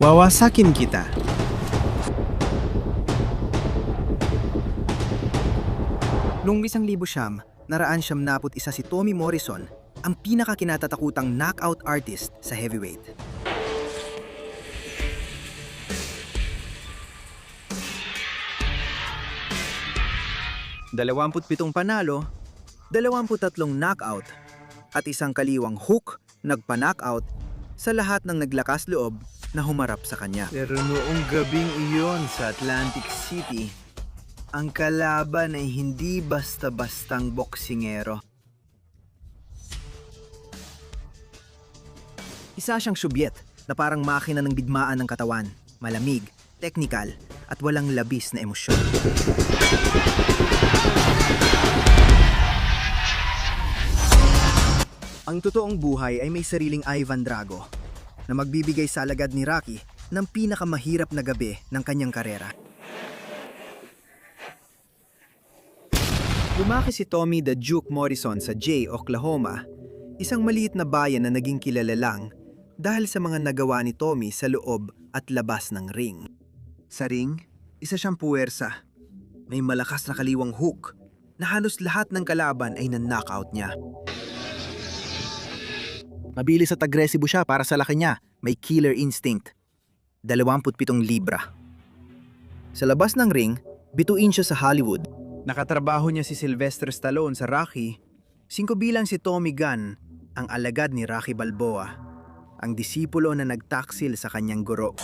Wawasakin kita. Noong 1900, naraan siyam naput isa si Tommy Morrison, ang pinakakinatatakutang knockout artist sa heavyweight. Dalawamputpitong panalo, 23 knockout, at isang kaliwang hook nagpa-knockout sa lahat ng naglakas loob na humarap sa kanya. Pero noong gabing iyon sa Atlantic City, ang kalaban ay hindi basta-bastang boksingero. Isa siyang subyet na parang makina ng digmaan ng katawan, malamig, technical, at walang labis na emosyon. Ang totoong buhay ay may sariling Ivan Drago na magbibigay sa alagad ni Rocky ng pinakamahirap na gabi ng kanyang karera. Lumaki si Tommy the Duke Morrison sa Jay, Oklahoma, isang maliit na bayan na naging kilala lang dahil sa mga nagawa ni Tommy sa loob at labas ng ring. Sa ring, isa siyang puwersa. May malakas na kaliwang hook na halos lahat ng kalaban ay nan-knockout niya. Mabilis at agresibo siya para sa laki niya, may killer instinct. 27 libra. Sa labas ng ring, bituin siya sa Hollywood. Nakatrabaho niya si Sylvester Stallone sa Rocky. 5 bilang si Tommy Gunn, ang alagad ni Rocky Balboa, ang disipulo na nagtaksil sa kanyang guro.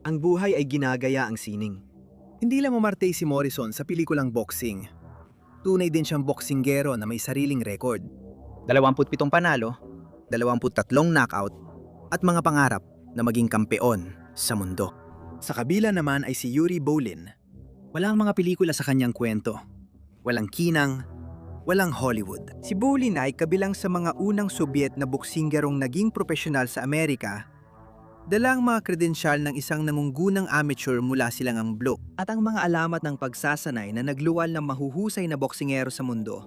Ang buhay ay ginagaya ang sining. Hindi lang umartay si Morrison sa pelikulang boxing. Tunay din siyang boksinggero na may sariling record. 27 panalo, 23 knockout, at mga pangarap na maging kampeon sa mundo. Sa kabila naman ay si Yuri Bollin. Walang mga pelikula sa kanyang kwento. Walang kinang, walang Hollywood. Si Bollin ay kabilang sa mga unang Sobyet na boksinggerong naging profesional sa Amerika. Dala ang mga kredensyal ng isang nangunggunang amateur mula Silangang Blue at ang mga alamat ng pagsasanay na nagluwal ng mahuhusay na boksingero sa mundo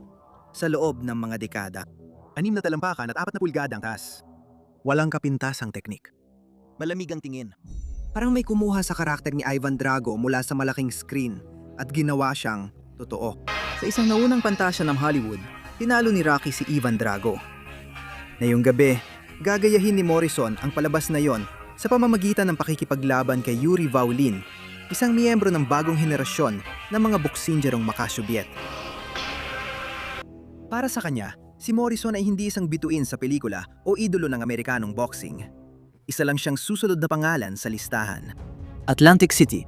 sa loob ng mga dekada. 6 na talampakan at 4 na pulgada ang taas. Walang kapintasang teknik. Malamig ang tingin. Parang may kumuha sa karakter ni Ivan Drago mula sa malaking screen at ginawa siyang totoo. Sa isang naunang pantasya ng Hollywood, tinalo ni Rocky si Ivan Drago. Ngayong gabi, gagayahin ni Morrison ang palabas na yon sa pamamagitan ng pakikipaglaban kay Yuri Bollin, isang miyembro ng bagong henerasyon ng mga boksinggerong makasubyet. Para sa kanya, si Morrison ay hindi isang bituin sa pelikula o idolo ng Amerikanong boxing. Isa lang siyang susunod na pangalan sa listahan. Atlantic City,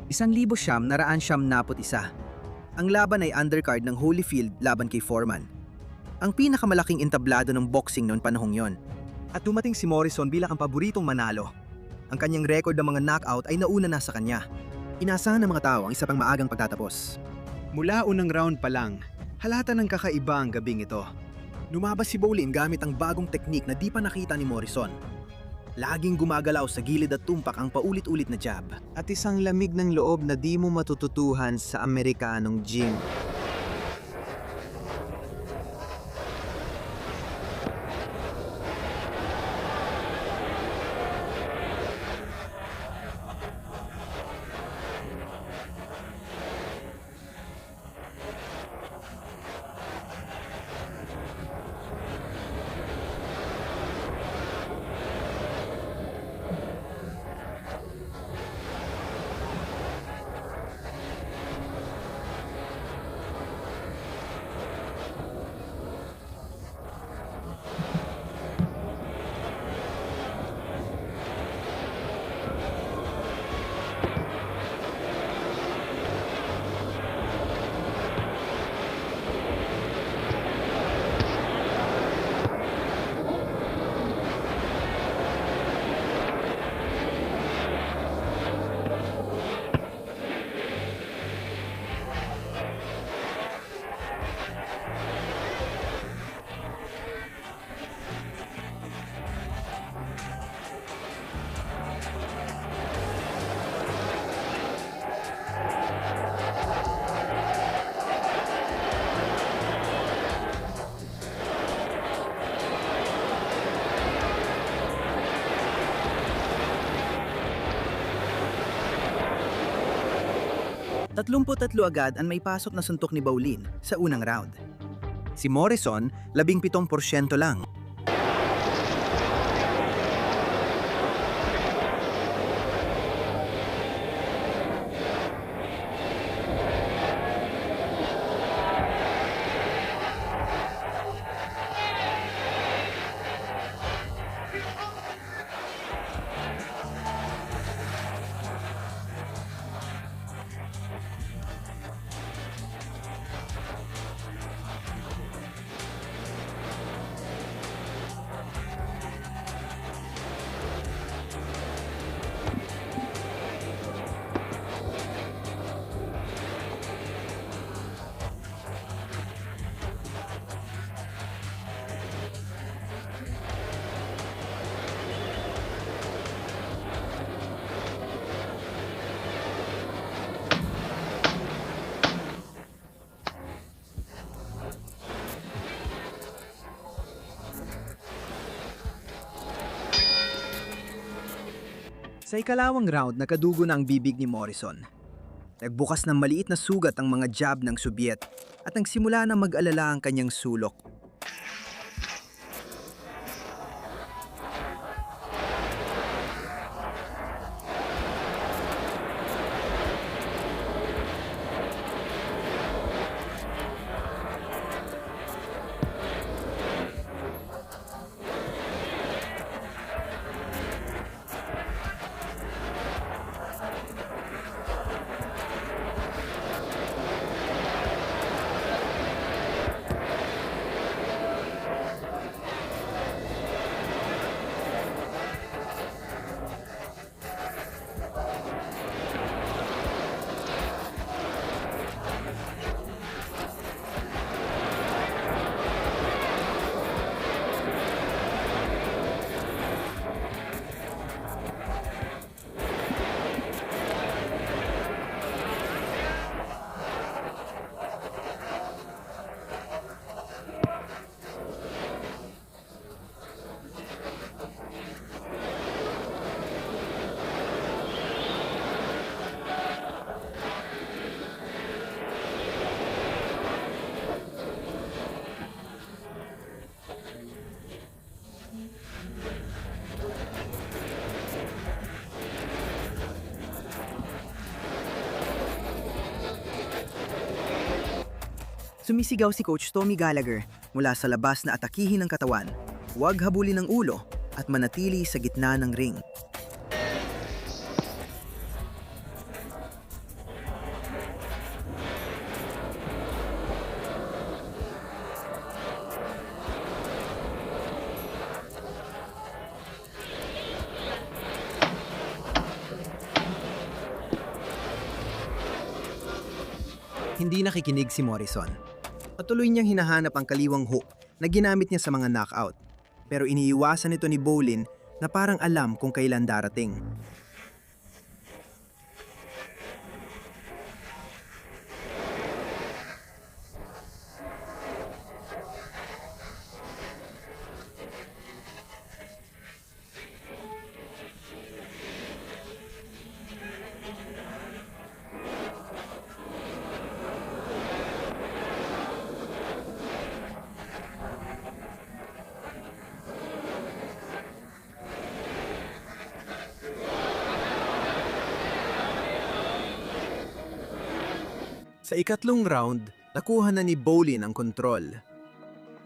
1,991. Ang laban ay undercard ng Holyfield laban kay Foreman, ang pinakamalaking entablado ng boxing noon panahong yon. At dumating si Morrison bilang ang paboritong manalo. Ang kanyang record ng mga knockout ay nauna na sa kanya. Inasahan ng mga tao ang isa pang maagang pagtatapos. Mula unang round pa lang, halata ng kakaiba ang gabing ito. Lumabas si Bollin gamit ang bagong teknik na di pa nakita ni Morrison. Laging gumagalaw sa gilid at tumpak ang paulit-ulit na jab. At isang lamig ng loob na di mo matututuhan sa Amerikanong gym. 33 agad ang may pasok na suntok ni Bowlin sa unang round. Si Morrison, 17% lang. Sa ikalawang round, nakadugo na ang bibig ni Morrison. Nagbukas ng maliit na sugat ang mga jab ng Soviet at nagsimula na mag-alala ang kanyang sulok. Sumisigaw si Coach Tommy Gallagher mula sa labas na atakihin ang katawan, huwag habulin ang ulo at manatili sa gitna ng ring. Hindi nakikinig si Morrison. Patuloy niyang hinahanap ang kaliwang hook na ginamit niya sa mga knockout. Pero iniiwasan ito ni Bowlin na parang alam kung kailan darating. Sa ikatlong round, nakuha na ni Bowlin ang kontrol.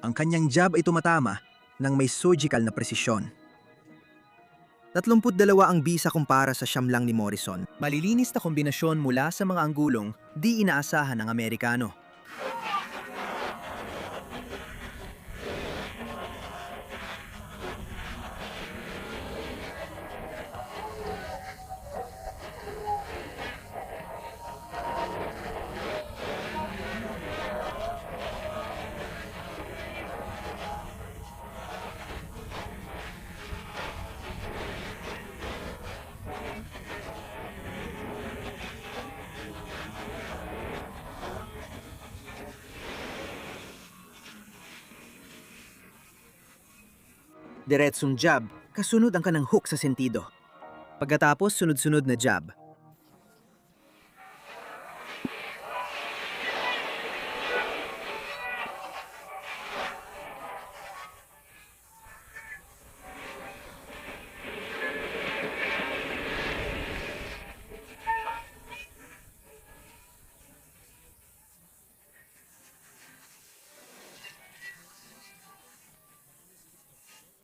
Ang kanyang jab ay tumatama nang may surgical na presisyon. 32 ang bisa kumpara sa siyam lang ni Morrison. Malilinis na kombinasyon mula sa mga anggulong di inaasahan ng Amerikano. Diretsong jab, kasunod ang kanang hook sa sentido. Pagkatapos, sunod-sunod na jab.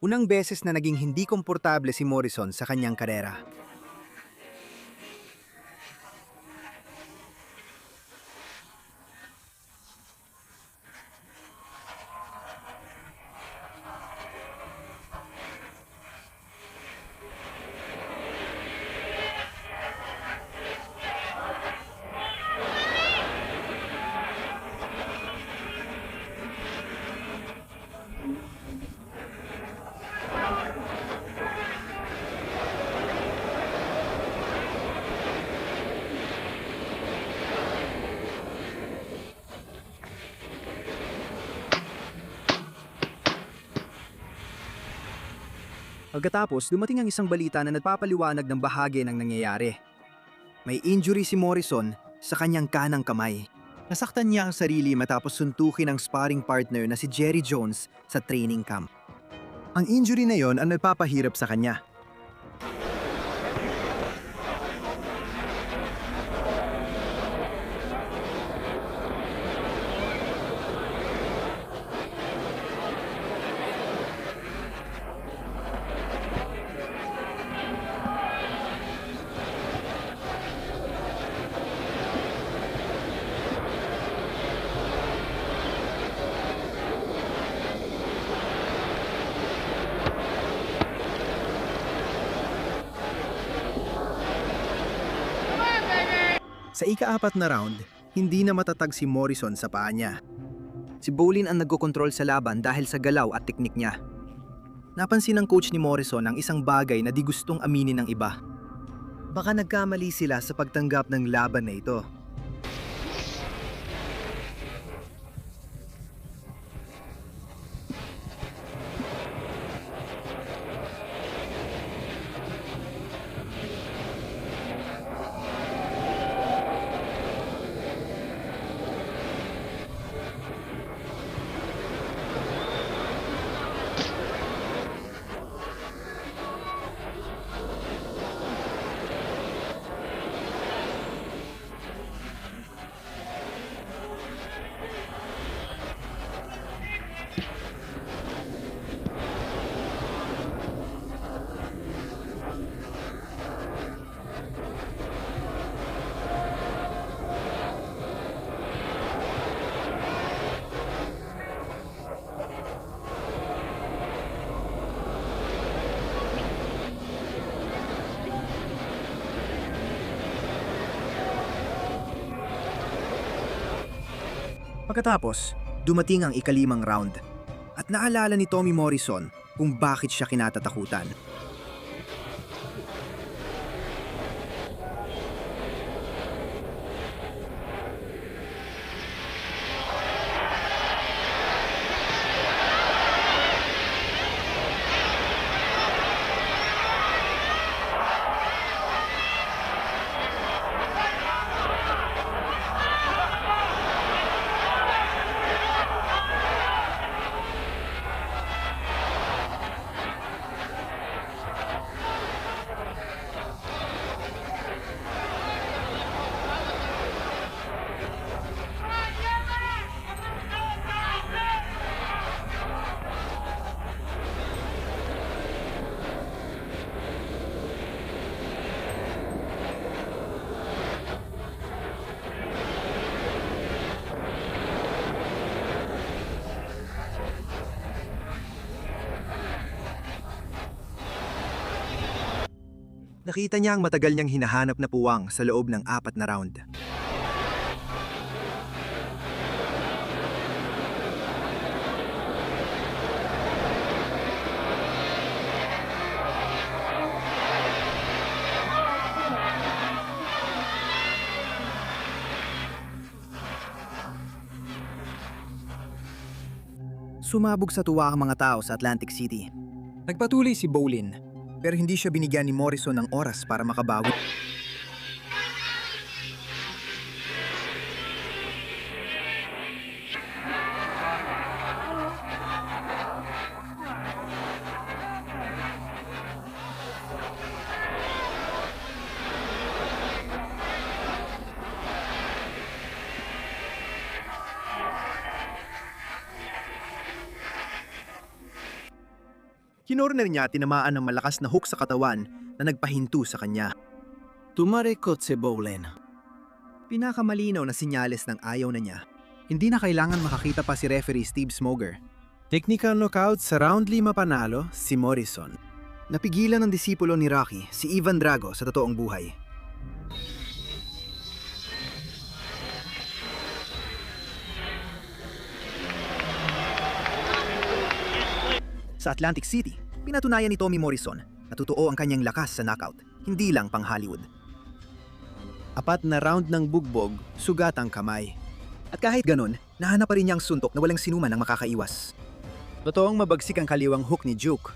Unang beses na naging hindi komportable si Morrison sa kanyang karera. Pagkatapos, dumating ang isang balita na nagpapaliwanag ng bahagi ng nangyayari. May injury si Morrison sa kanyang kanang kamay. Nasaktan niya ang sarili matapos suntukin ang sparring partner na si Jerry Jones sa training camp. Ang injury na yon ang nagpapahirap sa kanya. Sa ika-4 na round, hindi na matatag si Morrison sa paa niya. Si Bolin ang nagkokontrol sa laban dahil sa galaw at teknik niya. Napansin ng coach ni Morrison ang isang bagay na di gustong aminin ng iba. Baka nagkamali sila sa pagtanggap ng laban na ito. Pagkatapos, dumating ang ika-5 round at naalala ni Tommy Morrison kung bakit siya kinatatakutan. Nakita niya ang matagal niyang hinahanap na puwang sa loob ng 4 na round. Sumabog sa tuwa ang mga tao sa Atlantic City. Nagpatuloy si Bolin, pero hindi siya binigyan ni Morrison ng oras para makabawi. Kinorner niya at tinamaan ng malakas na hook sa katawan na nagpahinto sa kanya. Tumarekot si Bowlen. Pinakamalinaw na sinyales ng ayaw na niya. Hindi na kailangan makakita pa si referee Steve Smoger. Technical knockout sa round 5 panalo si Morrison. Napigilan ng disipulo ni Rocky, si Ivan Drago sa totoong buhay. Sa Atlantic City, pinatunayan ni Tommy Morrison na totoo ang kanyang lakas sa knockout, hindi lang pang Hollywood. 4 na round ng bugbog, sugat ang kamay. At kahit ganun, nahanap pa rin niya ang suntok na walang sinuman ang makakaiwas. Totoong mabagsik ang kaliwang hook ni Duke.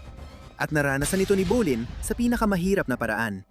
At naranasan ito ni Bolin sa pinakamahirap na paraan.